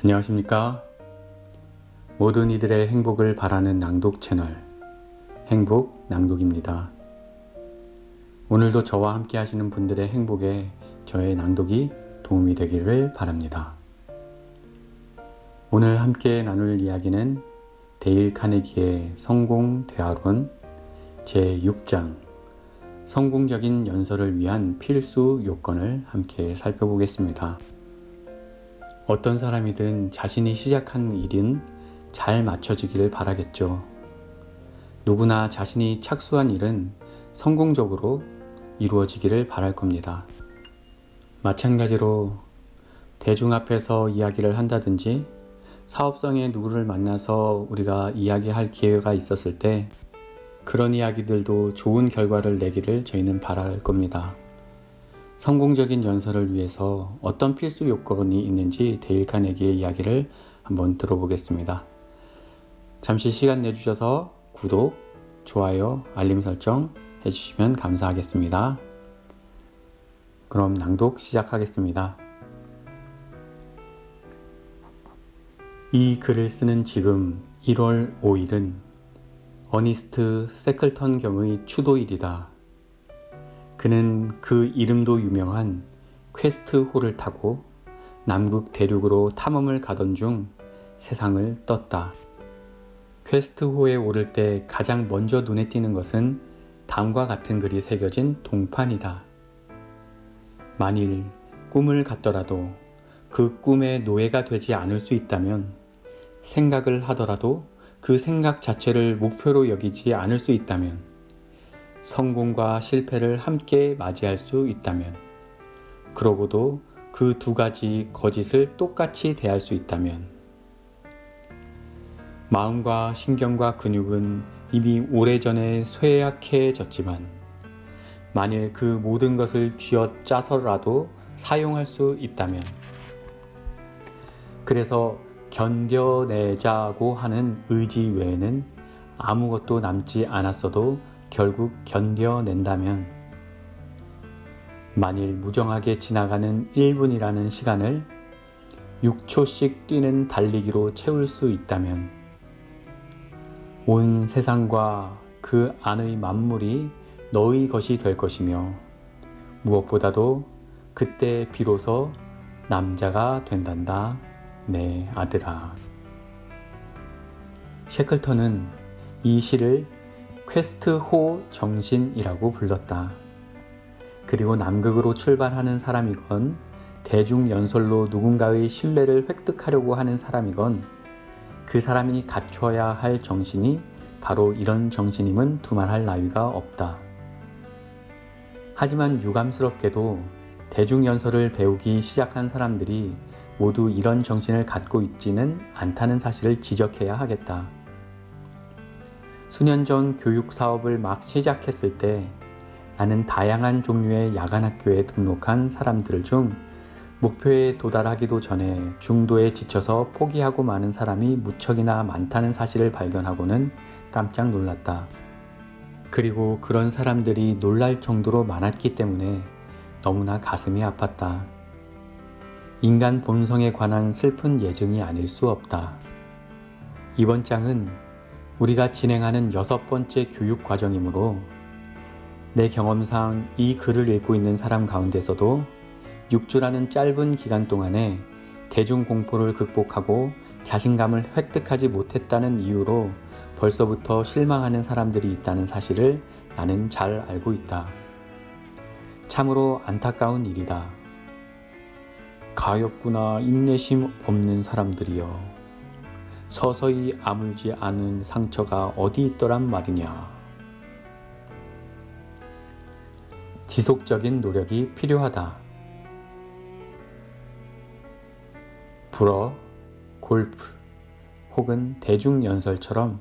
안녕하십니까? 모든 이들의 행복을 바라는 낭독 채널 행복 낭독입니다. 오늘도 저와 함께 하시는 분들의 행복에 저의 낭독이 도움이 되기를 바랍니다. 오늘 함께 나눌 이야기는 데일 카네기의 성공 대화론 제6장 성공적인 연설을 위한 필수 요건을 함께 살펴보겠습니다. 어떤 사람이든 자신이 시작한 일은 잘 마쳐지기를 바라겠죠. 누구나 자신이 착수한 일은 성공적으로 이루어지기를 바랄 겁니다. 마찬가지로 대중 앞에서 이야기를 한다든지 사업성의 누구를 만나서 우리가 이야기할 기회가 있었을 때 그런 이야기들도 좋은 결과를 내기를 저희는 바랄 겁니다. 성공적인 연설을 위해서 어떤 필수 요건이 있는지 데일 카네기의 이야기를 한번 들어보겠습니다. 잠시 시간 내주셔서 구독, 좋아요, 알림 설정 해주시면 감사하겠습니다. 그럼 낭독 시작하겠습니다. 이 글을 쓰는 지금 1월 5일은 어니스트 세클턴 경의 추도일이다. 그는 그 이름도 유명한 퀘스트호를 타고 남극 대륙으로 탐험을 가던 중 세상을 떴다. 퀘스트호에 오를 때 가장 먼저 눈에 띄는 것은 다음과 같은 글이 새겨진 동판이다. 만일 꿈을 갖더라도 그 꿈의 노예가 되지 않을 수 있다면, 생각을 하더라도 그 생각 자체를 목표로 여기지 않을 수 있다면, 성공과 실패를 함께 맞이할 수 있다면, 그러고도 그 두 가지 거짓을 똑같이 대할 수 있다면, 마음과 신경과 근육은 이미 오래전에 쇠약해졌지만 만일 그 모든 것을 쥐어짜서라도 사용할 수 있다면, 그래서 견뎌내자고 하는 의지 외에는 아무것도 남지 않았어도 결국 견뎌낸다면, 만일 무정하게 지나가는 1분이라는 시간을 6초씩 뛰는 달리기로 채울 수 있다면, 온 세상과 그 안의 만물이 너의 것이 될 것이며, 무엇보다도 그때 비로소 남자가 된단다, 내 아들아. 셰클턴은 이 시를 퀘스트호 정신이라고 불렀다. 그리고 남극으로 출발하는 사람이건 대중연설로 누군가의 신뢰를 획득하려고 하는 사람이건 그 사람이 갖춰야 할 정신이 바로 이런 정신임은 두말할 나위가 없다. 하지만 유감스럽게도 대중연설을 배우기 시작한 사람들이 모두 이런 정신을 갖고 있지는 않다는 사실을 지적해야 하겠다. 수년 전 교육 사업을 막 시작했을 때 나는 다양한 종류의 야간학교에 등록한 사람들 중 목표에 도달하기도 전에 중도에 지쳐서 포기하고 마는 사람이 무척이나 많다는 사실을 발견하고는 깜짝 놀랐다. 그리고 그런 사람들이 놀랄 정도로 많았기 때문에 너무나 가슴이 아팠다. 인간 본성에 관한 슬픈 예증이 아닐 수 없다. 이번 장은 우리가 진행하는 6번째 교육 과정이므로 내 경험상 이 글을 읽고 있는 사람 가운데서도 6주라는 짧은 기간 동안에 대중공포를 극복하고 자신감을 획득하지 못했다는 이유로 벌써부터 실망하는 사람들이 있다는 사실을 나는 잘 알고 있다. 참으로 안타까운 일이다. 가엾구나 인내심 없는 사람들이여. 서서히 아물지 않은 상처가 어디 있더란 말이냐. 지속적인 노력이 필요하다. 불어, 골프 혹은 대중연설처럼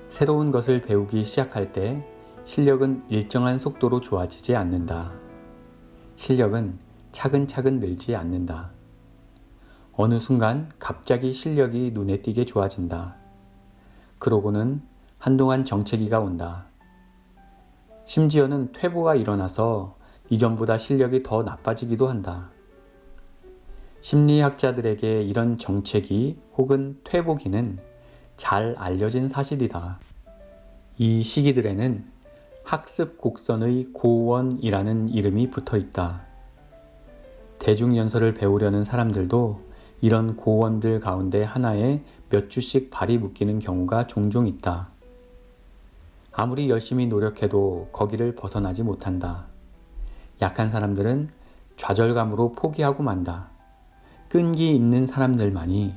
새로운 것을 배우기 시작할 때 실력은 일정한 속도로 좋아지지 않는다. 실력은 차근차근 늘지 않는다. 어느 순간 갑자기 실력이 눈에 띄게 좋아진다. 그러고는 한동안 정체기가 온다. 심지어는 퇴보가 일어나서 이전보다 실력이 더 나빠지기도 한다. 심리학자들에게 이런 정체기 혹은 퇴보기는 잘 알려진 사실이다. 이 시기들에는 학습 곡선의 고원이라는 이름이 붙어 있다. 대중연설을 배우려는 사람들도 이런 고원들 가운데 하나에 몇 주씩 발이 묶이는 경우가 종종 있다. 아무리 열심히 노력해도 거기를 벗어나지 못한다. 약한 사람들은 좌절감으로 포기하고 만다. 끈기 있는 사람들만이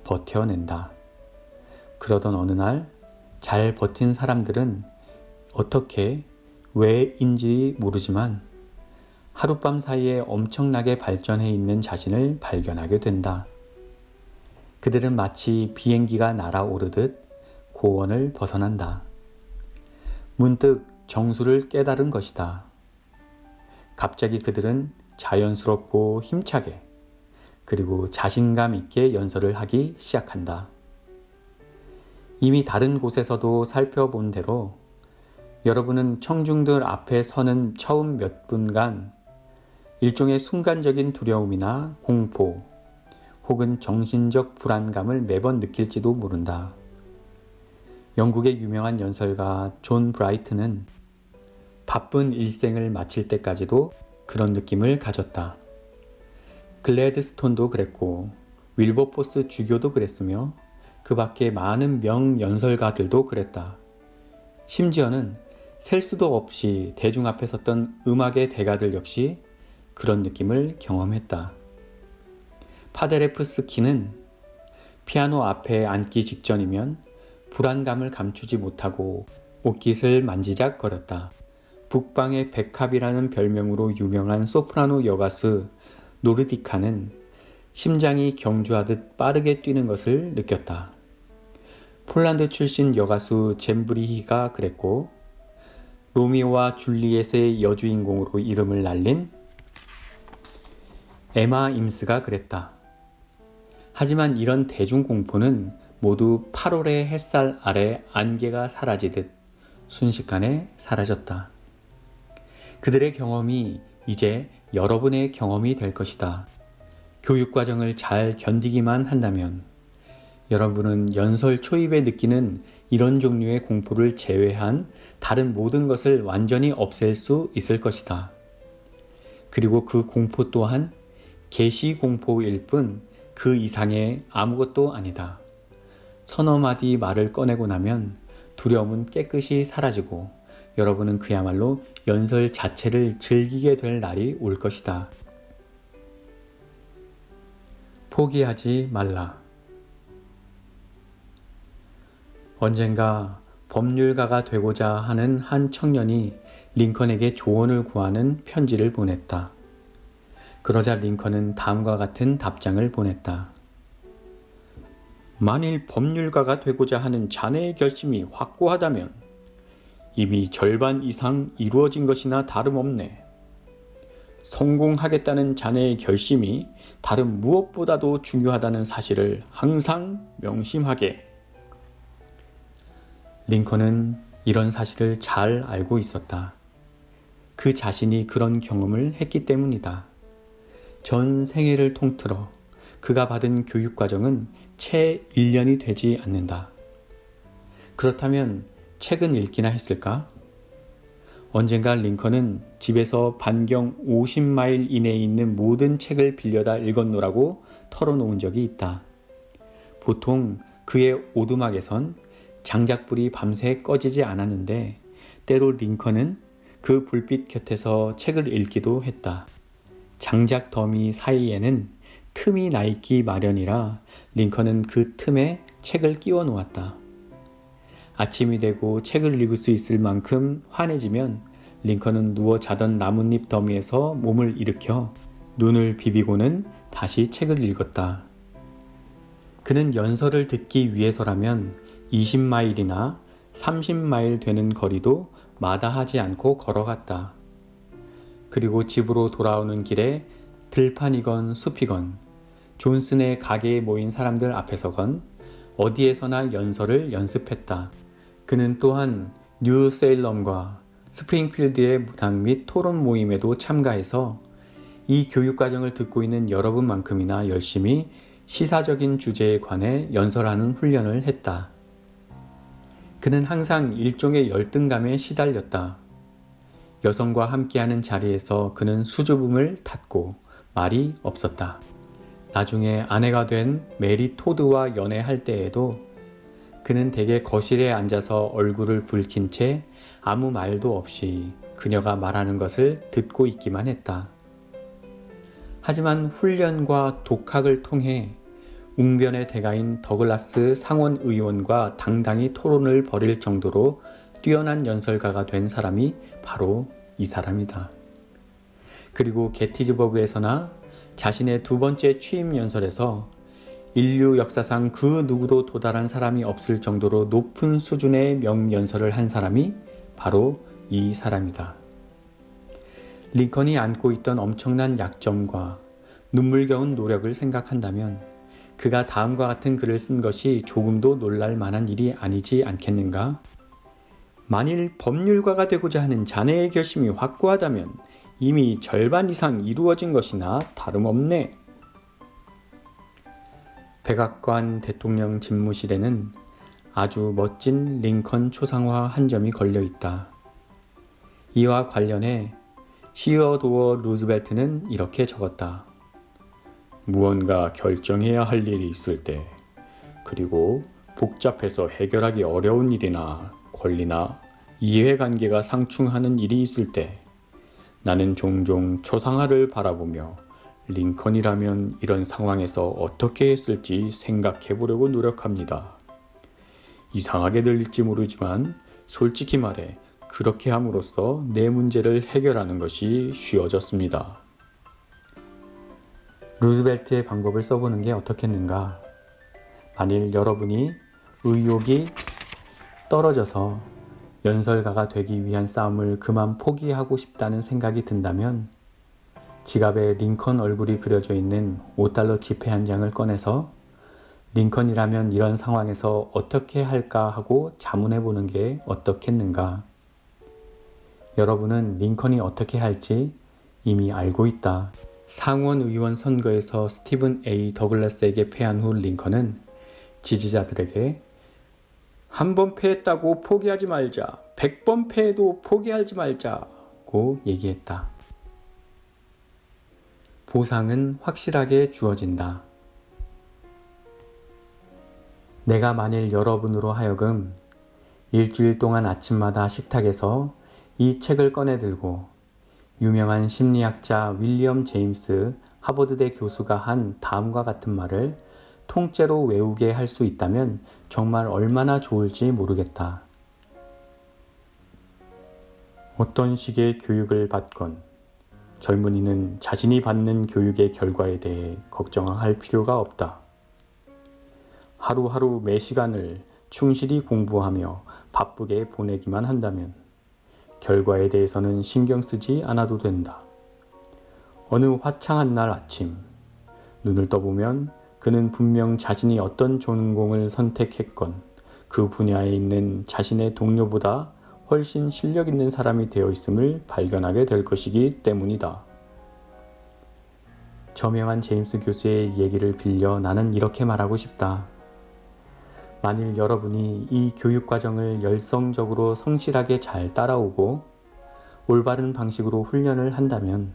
버텨낸다. 그러던 어느 날 잘 버틴 사람들은 어떻게, 왜인지 모르지만 하룻밤 사이에 엄청나게 발전해 있는 자신을 발견하게 된다. 그들은 마치 비행기가 날아오르듯 고원을 벗어난다. 문득 정수를 깨달은 것이다. 갑자기 그들은 자연스럽고 힘차게 그리고 자신감 있게 연설을 하기 시작한다. 이미 다른 곳에서도 살펴본 대로 여러분은 청중들 앞에 서는 처음 몇 분간 일종의 순간적인 두려움이나 공포 혹은 정신적 불안감을 매번 느낄지도 모른다. 영국의 유명한 연설가 존 브라이트는 바쁜 일생을 마칠 때까지도 그런 느낌을 가졌다. 글래드스톤도 그랬고 윌버포스 주교도 그랬으며 그 밖에 많은 명연설가들도 그랬다. 심지어는 셀 수도 없이 대중 앞에 섰던 음악의 대가들 역시 그런 느낌을 경험했다. 파데레프스키는 피아노 앞에 앉기 직전이면 불안감을 감추지 못하고 옷깃을 만지작거렸다. 북방의 백합이라는 별명으로 유명한 소프라노 여가수 노르디카는 심장이 경주하듯 빠르게 뛰는 것을 느꼈다. 폴란드 출신 여가수 젬브리히가 그랬고 로미오와 줄리엣의 여주인공으로 이름을 날린 에마 임스가 그랬다. 하지만 이런 대중공포는 모두 8월의 햇살 아래 안개가 사라지듯 순식간에 사라졌다. 그들의 경험이 이제 여러분의 경험이 될 것이다. 교육과정을 잘 견디기만 한다면 여러분은 연설 초입에 느끼는 이런 종류의 공포를 제외한 다른 모든 것을 완전히 없앨 수 있을 것이다. 그리고 그 공포 또한 계시공포일 뿐 그 이상의 아무것도 아니다. 서너 마디 말을 꺼내고 나면 두려움은 깨끗이 사라지고 여러분은 그야말로 연설 자체를 즐기게 될 날이 올 것이다. 포기하지 말라. 언젠가 법률가가 되고자 하는 한 청년이 링컨에게 조언을 구하는 편지를 보냈다. 그러자 링컨은 다음과 같은 답장을 보냈다. 만일 법률가가 되고자 하는 자네의 결심이 확고하다면 이미 절반 이상 이루어진 것이나 다름없네. 성공하겠다는 자네의 결심이 다른 무엇보다도 중요하다는 사실을 항상 명심하게. 링컨은 이런 사실을 잘 알고 있었다. 그 자신이 그런 경험을 했기 때문이다. 전 생애를 통틀어 그가 받은 교육과정은 채 1년이 되지 않는다. 그렇다면 책은 읽기나 했을까? 언젠가 링컨은 집에서 반경 50마일 이내에 있는 모든 책을 빌려다 읽었노라고 털어놓은 적이 있다. 보통 그의 오두막에선 장작불이 밤새 꺼지지 않았는데 때로 링컨은 그 불빛 곁에서 책을 읽기도 했다. 장작 더미 사이에는 틈이 나 있기 마련이라 링컨은 그 틈에 책을 끼워 놓았다. 아침이 되고 책을 읽을 수 있을 만큼 환해지면 링컨은 누워 자던 나뭇잎 더미에서 몸을 일으켜 눈을 비비고는 다시 책을 읽었다. 그는 연설을 듣기 위해서라면 20마일이나 30마일 되는 거리도 마다하지 않고 걸어갔다. 그리고 집으로 돌아오는 길에 들판이건 숲이건 존슨의 가게에 모인 사람들 앞에서건 어디에서나 연설을 연습했다. 그는 또한 뉴세일럼과 스프링필드의 문학 및 토론 모임에도 참가해서 이 교육과정을 듣고 있는 여러분만큼이나 열심히 시사적인 주제에 관해 연설하는 훈련을 했다. 그는 항상 일종의 열등감에 시달렸다. 여성과 함께하는 자리에서 그는 수줍음을 탔고 말이 없었다. 나중에 아내가 된 메리 토드와 연애할 때에도 그는 대개 거실에 앉아서 얼굴을 붉힌 채 아무 말도 없이 그녀가 말하는 것을 듣고 있기만 했다. 하지만 훈련과 독학을 통해 웅변의 대가인 더글라스 상원 의원과 당당히 토론을 벌일 정도로 뛰어난 연설가가 된 사람이 바로 이 사람이다. 그리고 게티즈버그에서나 자신의 두 번째 취임 연설에서 인류 역사상 그 누구도 도달한 사람이 없을 정도로 높은 수준의 명연설을 한 사람이 바로 이 사람이다. 링컨이 안고 있던 엄청난 약점과 눈물겨운 노력을 생각한다면 그가 다음과 같은 글을 쓴 것이 조금도 놀랄 만한 일이 아니지 않겠는가? 만일 법률가가 되고자 하는 자네의 결심이 확고하다면 이미 절반 이상 이루어진 것이나 다름없네. 백악관 대통령 집무실에는 아주 멋진 링컨 초상화 한 점이 걸려 있다. 이와 관련해 시어도어 루즈벨트는 이렇게 적었다. 무언가 결정해야 할 일이 있을 때, 그리고 복잡해서 해결하기 어려운 일이나 권리나 이해관계가 상충하는 일이 있을 때, 나는 종종 초상화를 바라보며 링컨이라면 이런 상황에서 어떻게 했을지 생각해 보려고 노력합니다. 이상하게 들릴지 모르지만 솔직히 말해 그렇게 함으로써 내 문제를 해결하는 것이 쉬워졌습니다. 루즈벨트의 방법을 써보는 게 어떻겠는가? 만일 여러분이 의욕이 떨어져서 연설가가 되기 위한 싸움을 그만 포기하고 싶다는 생각이 든다면 지갑에 링컨 얼굴이 그려져 있는 $5 지폐 한 장을 꺼내서 링컨이라면 이런 상황에서 어떻게 할까 하고 자문해 보는 게 어떻겠는가? 여러분은 링컨이 어떻게 할지 이미 알고 있다. 상원 의원 선거에서 스티븐 A. 더글라스에게 패한 후 링컨은 지지자들에게 한 번 패했다고 포기하지 말자, 100번 패해도 포기하지 말자고 얘기했다. 보상은 확실하게 주어진다. 내가 만일 여러분으로 하여금 일주일 동안 아침마다 식탁에서 이 책을 꺼내 들고 유명한 심리학자 윌리엄 제임스 하버드대 교수가 한 다음과 같은 말을 통째로 외우게 할 수 있다면 정말 얼마나 좋을지 모르겠다. 어떤 식의 교육을 받건 젊은이는 자신이 받는 교육의 결과에 대해 걱정할 필요가 없다. 하루하루 매 시간을 충실히 공부하며 바쁘게 보내기만 한다면 결과에 대해서는 신경 쓰지 않아도 된다. 어느 화창한 날 아침, 눈을 떠보면 그는 분명 자신이 어떤 전공을 선택했건 그 분야에 있는 자신의 동료보다 훨씬 실력 있는 사람이 되어 있음을 발견하게 될 것이기 때문이다. 저명한 제임스 교수의 얘기를 빌려 나는 이렇게 말하고 싶다. 만일 여러분이 이 교육과정을 열성적으로 성실하게 잘 따라오고 올바른 방식으로 훈련을 한다면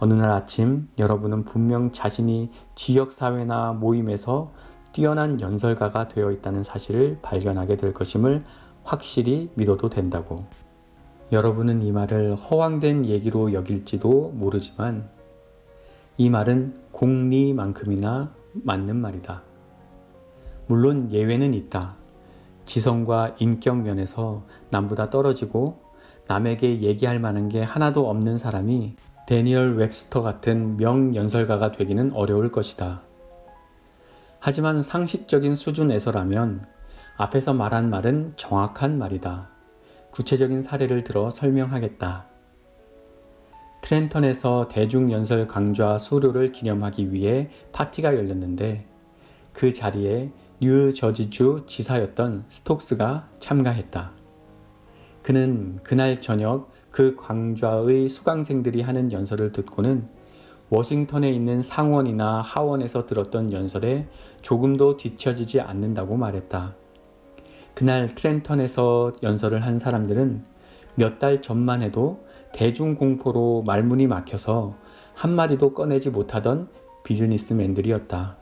어느 날 아침 여러분은 분명 자신이 지역사회나 모임에서 뛰어난 연설가가 되어 있다는 사실을 발견하게 될 것임을 확실히 믿어도 된다고. 여러분은 이 말을 허황된 얘기로 여길지도 모르지만 이 말은 공리만큼이나 맞는 말이다. 물론 예외는 있다. 지성과 인격 면에서 남보다 떨어지고 남에게 얘기할 만한 게 하나도 없는 사람이 데니얼 웹스터 같은 명연설가가 되기는 어려울 것이다. 하지만 상식적인 수준에서라면 앞에서 말한 말은 정확한 말이다. 구체적인 사례를 들어 설명하겠다. 트렌턴에서 대중연설 강좌 수료를 기념하기 위해 파티가 열렸는데 그 자리에 뉴저지주 지사였던 스톡스가 참가했다. 그는 그날 저녁 그 강좌의 수강생들이 하는 연설을 듣고는 워싱턴에 있는 상원이나 하원에서 들었던 연설에 조금도 뒤처지지 않는다고 말했다. 그날 트렌턴에서 연설을 한 사람들은 몇 달 전만 해도 대중공포로 말문이 막혀서 한마디도 꺼내지 못하던 비즈니스맨들이었다.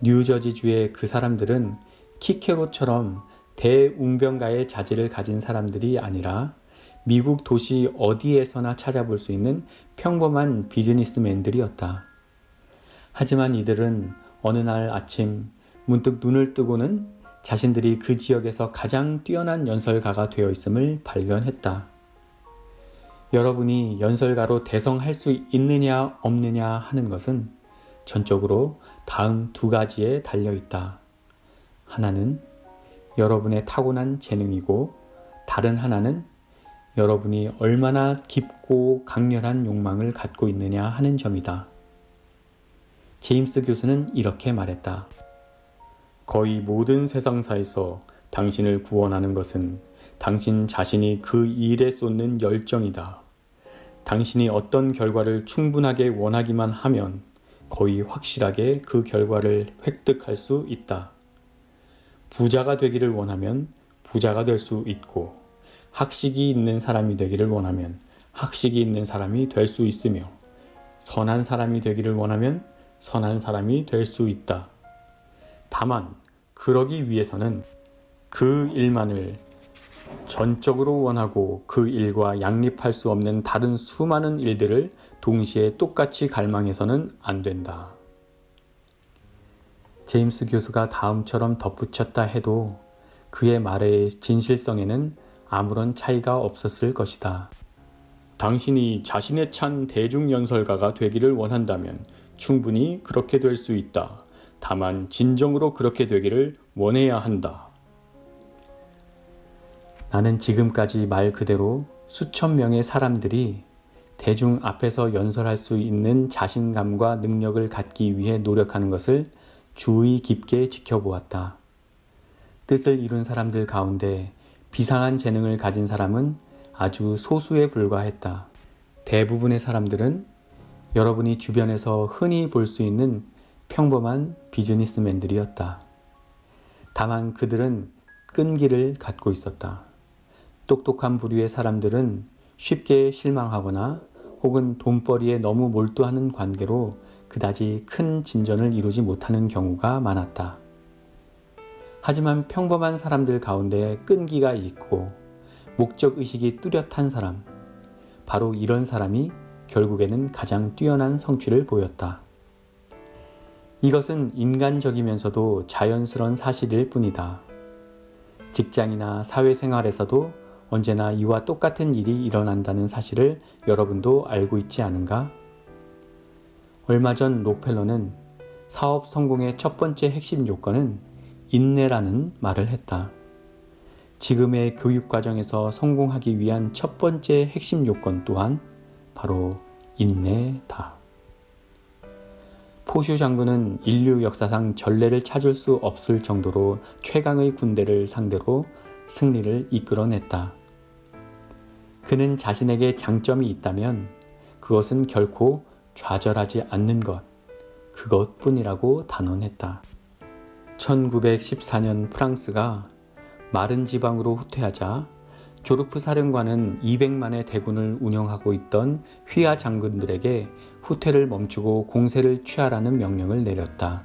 뉴저지주의 그 사람들은 키케로처럼 대웅병가의 자질을 가진 사람들이 아니라 미국 도시 어디에서나 찾아볼 수 있는 평범한 비즈니스맨들이었다. 하지만 이들은 어느 날 아침 문득 눈을 뜨고는 자신들이 그 지역에서 가장 뛰어난 연설가가 되어 있음을 발견했다. 여러분이 연설가로 대성할 수 있느냐 없느냐 하는 것은 전적으로 다음 두 가지에 달려 있다. 하나는 여러분의 타고난 재능이고 다른 하나는 여러분이 얼마나 깊고 강렬한 욕망을 갖고 있느냐 하는 점이다. 제임스 교수는 이렇게 말했다. 거의 모든 세상사에서 당신을 구원하는 것은 당신 자신이 그 일에 쏟는 열정이다. 당신이 어떤 결과를 충분하게 원하기만 하면 거의 확실하게 그 결과를 획득할 수 있다. 부자가 되기를 원하면 부자가 될 수 있고 학식이 있는 사람이 되기를 원하면 학식이 있는 사람이 될 수 있으며 선한 사람이 되기를 원하면 선한 사람이 될 수 있다. 다만 그러기 위해서는 그 일만을 전적으로 원하고 그 일과 양립할 수 없는 다른 수많은 일들을 동시에 똑같이 갈망해서는 안 된다. 제임스 교수가 다음처럼 덧붙였다 해도 그의 말의 진실성에는 아무런 차이가 없었을 것이다. 당신이 자신에 찬 대중연설가가 되기를 원한다면 충분히 그렇게 될 수 있다. 다만 진정으로 그렇게 되기를 원해야 한다. 나는 지금까지 말 그대로 수천 명의 사람들이 대중 앞에서 연설할 수 있는 자신감과 능력을 갖기 위해 노력하는 것을 주의 깊게 지켜보았다. 뜻을 이룬 사람들 가운데 비상한 재능을 가진 사람은 아주 소수에 불과했다. 대부분의 사람들은 여러분이 주변에서 흔히 볼 수 있는 평범한 비즈니스맨들이었다. 다만 그들은 끈기를 갖고 있었다. 똑똑한 부류의 사람들은 쉽게 실망하거나 혹은 돈벌이에 너무 몰두하는 관계로 그다지 큰 진전을 이루지 못하는 경우가 많았다. 하지만 평범한 사람들 가운데 끈기가 있고 목적의식이 뚜렷한 사람, 바로 이런 사람이 결국에는 가장 뛰어난 성취를 보였다. 이것은 인간적이면서도 자연스러운 사실일 뿐이다. 직장이나 사회생활에서도 언제나 이와 똑같은 일이 일어난다는 사실을 여러분도 알고 있지 않은가? 얼마 전 록펠러는 사업 성공의 첫 번째 핵심 요건은 인내라는 말을 했다. 지금의 교육 과정에서 성공하기 위한 첫 번째 핵심 요건 또한 바로 인내다. 포슈 장군은 인류 역사상 전례를 찾을 수 없을 정도로 최강의 군대를 상대로 승리를 이끌어냈다. 그는 자신에게 장점이 있다면 그것은 결코 좌절하지 않는 것, 그것뿐이라고 단언했다. 1914년 프랑스가 마른 지방으로 후퇴하자 조르프 사령관은 200만의 대군을 운영하고 있던 휘하 장군들에게 후퇴를 멈추고 공세를 취하라는 명령을 내렸다.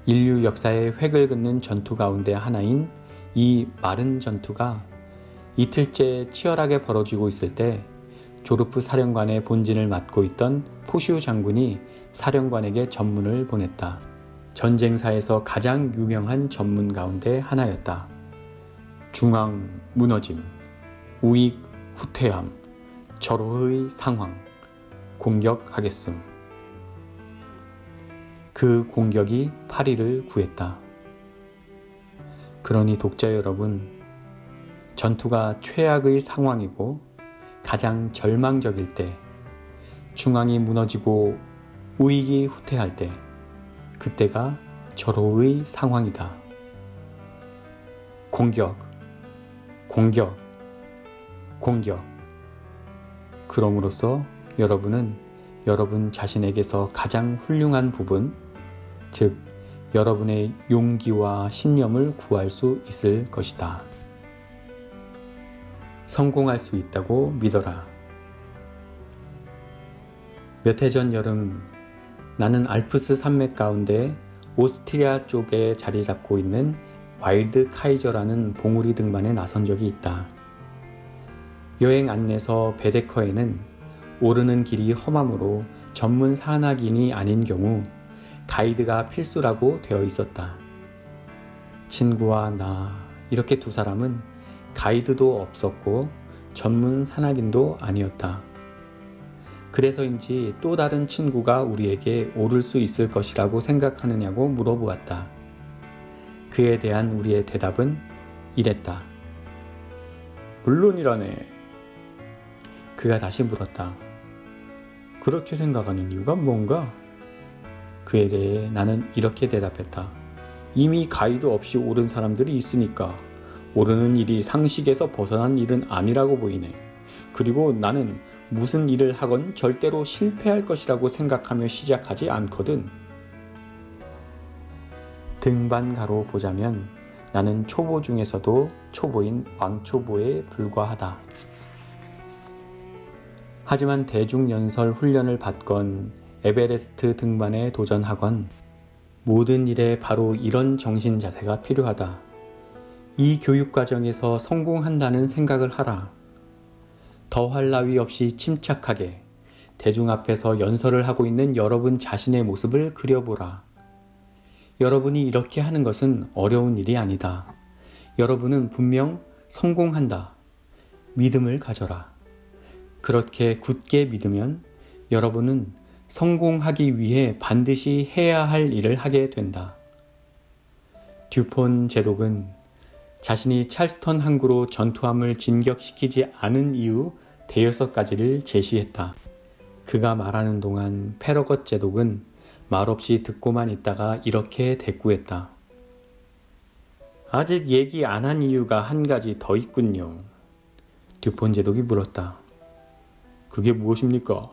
인류 역사의 획을 긋는 전투 가운데 하나인 이 마른 전투가 이틀째 치열하게 벌어지고 있을 때 조르프 사령관의 본진을 맡고 있던 포슈 장군이 사령관에게 전문을 보냈다. 전쟁사에서 가장 유명한 전문 가운데 하나였다. 중앙 무너짐, 우익 후퇴함, 절호의 상황, 공격하겠음. 그 공격이 파리를 구했다. 그러니 독자 여러분, 전투가 최악의 상황이고 가장 절망적일 때, 중앙이 무너지고 우익이 후퇴할 때, 그때가 절호의 상황이다. 공격, 공격, 공격. 그럼으로써 여러분은 여러분 자신에게서 가장 훌륭한 부분, 즉 여러분의 용기와 신념을 구할 수 있을 것이다. 성공할 수 있다고 믿어라. 몇 해 전 여름, 나는 알프스 산맥 가운데 오스트리아 쪽에 자리 잡고 있는 와일드 카이저라는 봉우리 등반에 나선 적이 있다. 여행 안내서 베데커에는 오르는 길이 험하므로 전문 산악인이 아닌 경우 가이드가 필수라고 되어 있었다. 친구와 나, 이렇게 두 사람은 가이드도 없었고 전문 산악인도 아니었다. 그래서인지 또 다른 친구가 우리에게 오를 수 있을 것이라고 생각하느냐고 물어보았다. 그에 대한 우리의 대답은 이랬다. 물론이라네. 그가 다시 물었다. 그렇게 생각하는 이유가 뭔가? 그에 대해 나는 이렇게 대답했다. 이미 가이드 없이 오른 사람들이 있으니까 오르는 일이 상식에서 벗어난 일은 아니라고 보이네. 그리고 나는 무슨 일을 하건 절대로 실패할 것이라고 생각하며 시작하지 않거든. 등반가로 보자면 나는 초보 중에서도 초보인 왕초보에 불과하다. 하지만 대중연설 훈련을 받건 에베레스트 등반에 도전하건 모든 일에 바로 이런 정신 자세가 필요하다. 이 교육 과정에서 성공한다는 생각을 하라. 더할 나위 없이 침착하게 대중 앞에서 연설을 하고 있는 여러분 자신의 모습을 그려보라. 여러분이 이렇게 하는 것은 어려운 일이 아니다. 여러분은 분명 성공한다. 믿음을 가져라. 그렇게 굳게 믿으면 여러분은 성공하기 위해 반드시 해야 할 일을 하게 된다. 듀폰 제독은 자신이 찰스턴 항구로 전투함을 진격시키지 않은 이유 5가지를 제시했다. 그가 말하는 동안 페러것 제독은 말없이 듣고만 있다가 이렇게 대꾸했다. 아직 얘기 안 한 이유가 한 가지 더 있군요. 듀폰 제독이 물었다. 그게 무엇입니까?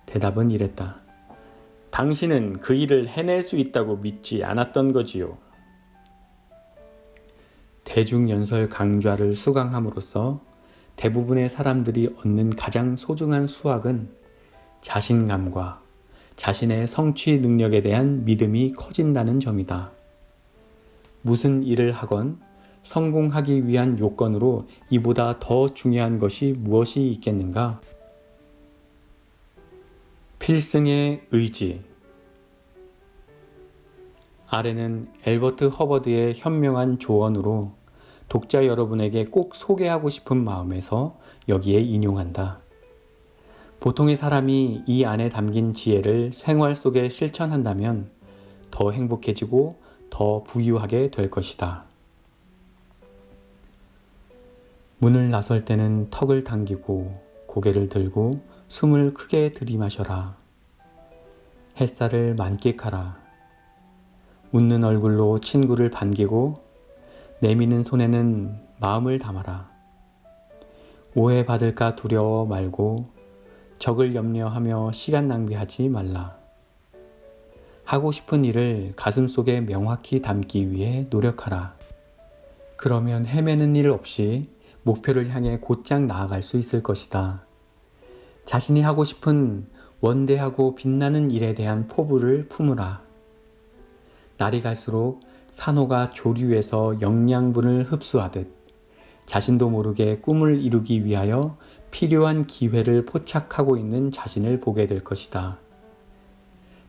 대답은 이랬다. 당신은 그 일을 해낼 수 있다고 믿지 않았던 거지요. 대중연설 강좌를 수강함으로써 대부분의 사람들이 얻는 가장 소중한 수확은 자신감과 자신의 성취 능력에 대한 믿음이 커진다는 점이다. 무슨 일을 하건 성공하기 위한 요건으로 이보다 더 중요한 것이 무엇이 있겠는가? 필승의 의지. 아래는 엘버트 허버드의 현명한 조언으로 독자 여러분에게 꼭 소개하고 싶은 마음에서 여기에 인용한다. 보통의 사람이 이 안에 담긴 지혜를 생활 속에 실천한다면 더 행복해지고 더 부유하게 될 것이다. 문을 나설 때는 턱을 당기고 고개를 들고 숨을 크게 들이마셔라. 햇살을 만끽하라. 웃는 얼굴로 친구를 반기고 내미는 손에는 마음을 담아라. 오해받을까 두려워 말고 적을 염려하며 시간 낭비하지 말라. 하고 싶은 일을 가슴속에 명확히 담기 위해 노력하라. 그러면 헤매는 일 없이 목표를 향해 곧장 나아갈 수 있을 것이다. 자신이 하고 싶은 원대하고 빛나는 일에 대한 포부를 품으라. 날이 갈수록 산호가 조류에서 영양분을 흡수하듯 자신도 모르게 꿈을 이루기 위하여 필요한 기회를 포착하고 있는 자신을 보게 될 것이다.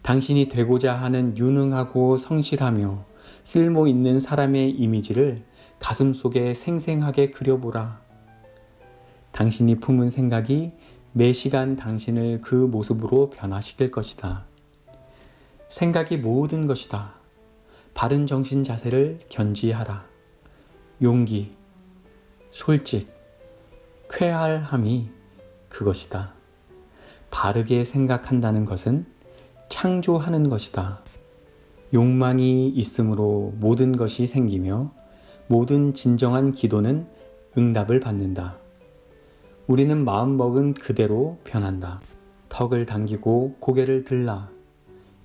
당신이 되고자 하는 유능하고 성실하며 쓸모 있는 사람의 이미지를 가슴속에 생생하게 그려보라. 당신이 품은 생각이 매 시간 당신을 그 모습으로 변화시킬 것이다. 생각이 모든 것이다. 바른 정신 자세를 견지하라. 용기, 솔직, 쾌활함이 그것이다. 바르게 생각한다는 것은 창조하는 것이다. 욕망이 있으므로 모든 것이 생기며 모든 진정한 기도는 응답을 받는다. 우리는 마음먹은 그대로 변한다. 턱을 당기고 고개를 들라.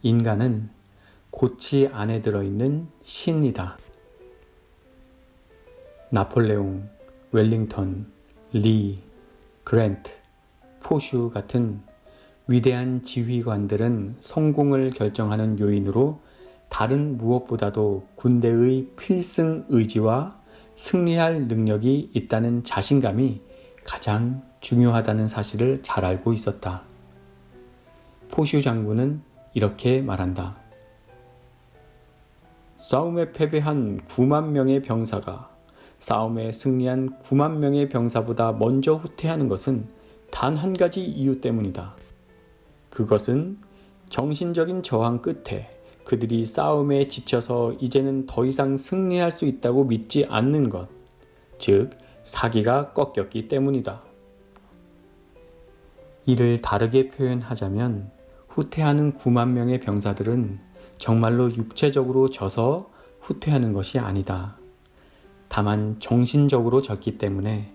인간은 고치 안에 들어있는 신이다. 나폴레옹, 웰링턴, 리, 그랜트, 포슈 같은 위대한 지휘관들은 성공을 결정하는 요인으로 다른 무엇보다도 군대의 필승 의지와 승리할 능력이 있다는 자신감이 가장 중요하다는 사실을 잘 알고 있었다. 포슈 장군은 이렇게 말한다. 싸움에 패배한 9만 명의 병사가 싸움에 승리한 9만 명의 병사보다 먼저 후퇴하는 것은 단 한 가지 이유 때문이다. 그것은 정신적인 저항 끝에 그들이 싸움에 지쳐서 이제는 더 이상 승리할 수 있다고 믿지 않는 것, 즉 사기가 꺾였기 때문이다. 이를 다르게 표현하자면 후퇴하는 9만 명의 병사들은 정말로 육체적으로 져서 후퇴하는 것이 아니다. 다만 정신적으로 졌기 때문에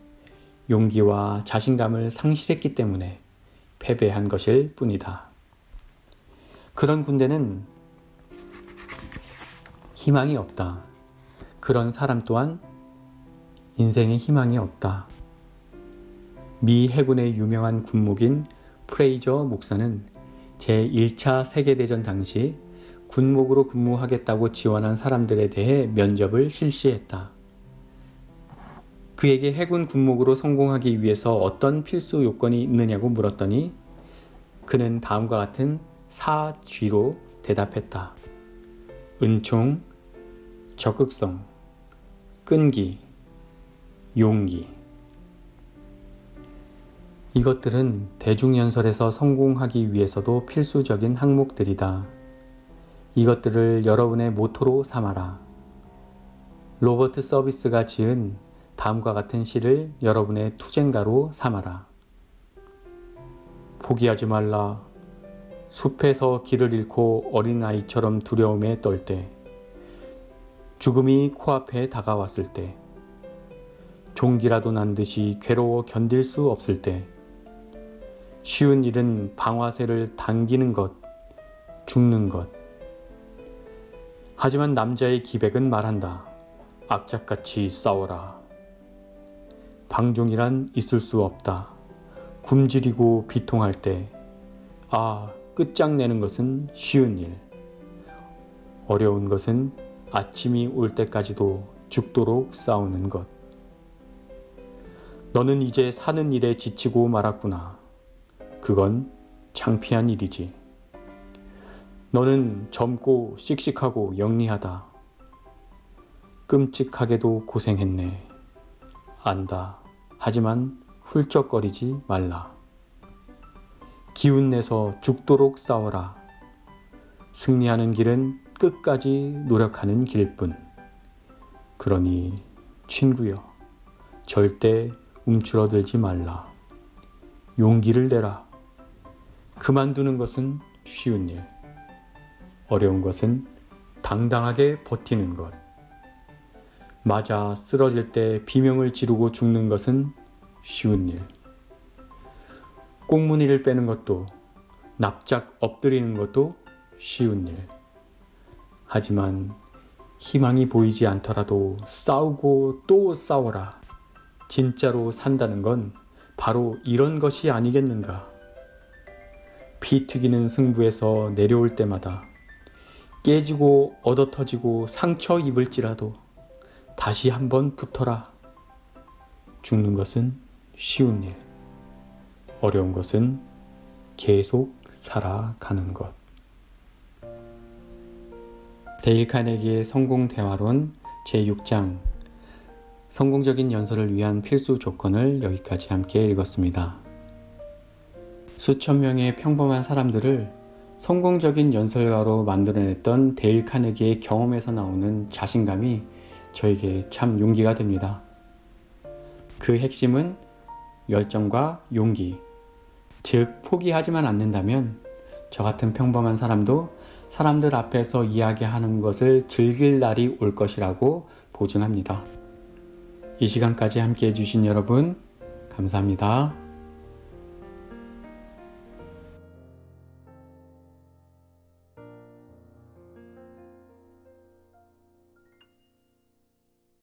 용기와 자신감을 상실했기 때문에 패배한 것일 뿐이다. 그런 군대는 희망이 없다. 그런 사람 또한 인생에 희망이 없다. 미 해군의 유명한 군목인 프레이저 목사는 제1차 세계대전 당시 군목으로 근무하겠다고 지원한 사람들에 대해 면접을 실시했다. 그에게 해군 군목으로 성공하기 위해서 어떤 필수 요건이 있느냐고 물었더니 그는 다음과 같은 4G로 대답했다. 은총, 적극성, 끈기, 용기. 이것들은 대중연설에서 성공하기 위해서도 필수적인 항목들이다. 이것들을 여러분의 모토로 삼아라. 로버트 서비스가 지은 다음과 같은 시를 여러분의 투쟁가로 삼아라. 포기하지 말라. 숲에서 길을 잃고 어린아이처럼 두려움에 떨 때, 죽음이 코앞에 다가왔을 때, 종기라도 난 듯이 괴로워 견딜 수 없을 때, 쉬운 일은 방아쇠를 당기는 것, 죽는 것. 하지만 남자의 기백은 말한다. 악착같이 싸워라. 방종이란 있을 수 없다. 굶주리고 비통할 때, 끝장내는 것은 쉬운 일. 어려운 것은 아침이 올 때까지도 죽도록 싸우는 것. 너는 이제 사는 일에 지치고 말았구나. 그건 창피한 일이지. 너는 젊고 씩씩하고 영리하다. 끔찍하게도 고생했네. 안다. 하지만 훌쩍거리지 말라. 기운내서 죽도록 싸워라. 승리하는 길은 끝까지 노력하는 길뿐. 그러니 친구여, 절대 움츠러들지 말라. 용기를 내라. 그만두는 것은 쉬운 일. 어려운 것은 당당하게 버티는 것. 맞아 쓰러질 때 비명을 지르고 죽는 것은 쉬운 일. 꽁무니를 빼는 것도, 납작 엎드리는 것도 쉬운 일. 하지만 희망이 보이지 않더라도 싸우고 또 싸워라. 진짜로 산다는 건 바로 이런 것이 아니겠는가. 피 튀기는 승부에서 내려올 때마다 깨지고 얻어터지고 상처 입을지라도 다시 한번 붙어라. 죽는 것은 쉬운 일. 어려운 것은 계속 살아가는 것. 데일 카네기의 성공 대화론 제6장 성공적인 연설을 위한 필수 조건을 여기까지 함께 읽었습니다. 수천 명의 평범한 사람들을 성공적인 연설가로 만들어냈던 데일 카네기의 경험에서 나오는 자신감이 저에게 참 용기가 됩니다. 그 핵심은 열정과 용기, 즉 포기하지만 않는다면 저 같은 평범한 사람도 사람들 앞에서 이야기하는 것을 즐길 날이 올 것이라고 보증합니다. 이 시간까지 함께 해주신 여러분 감사합니다.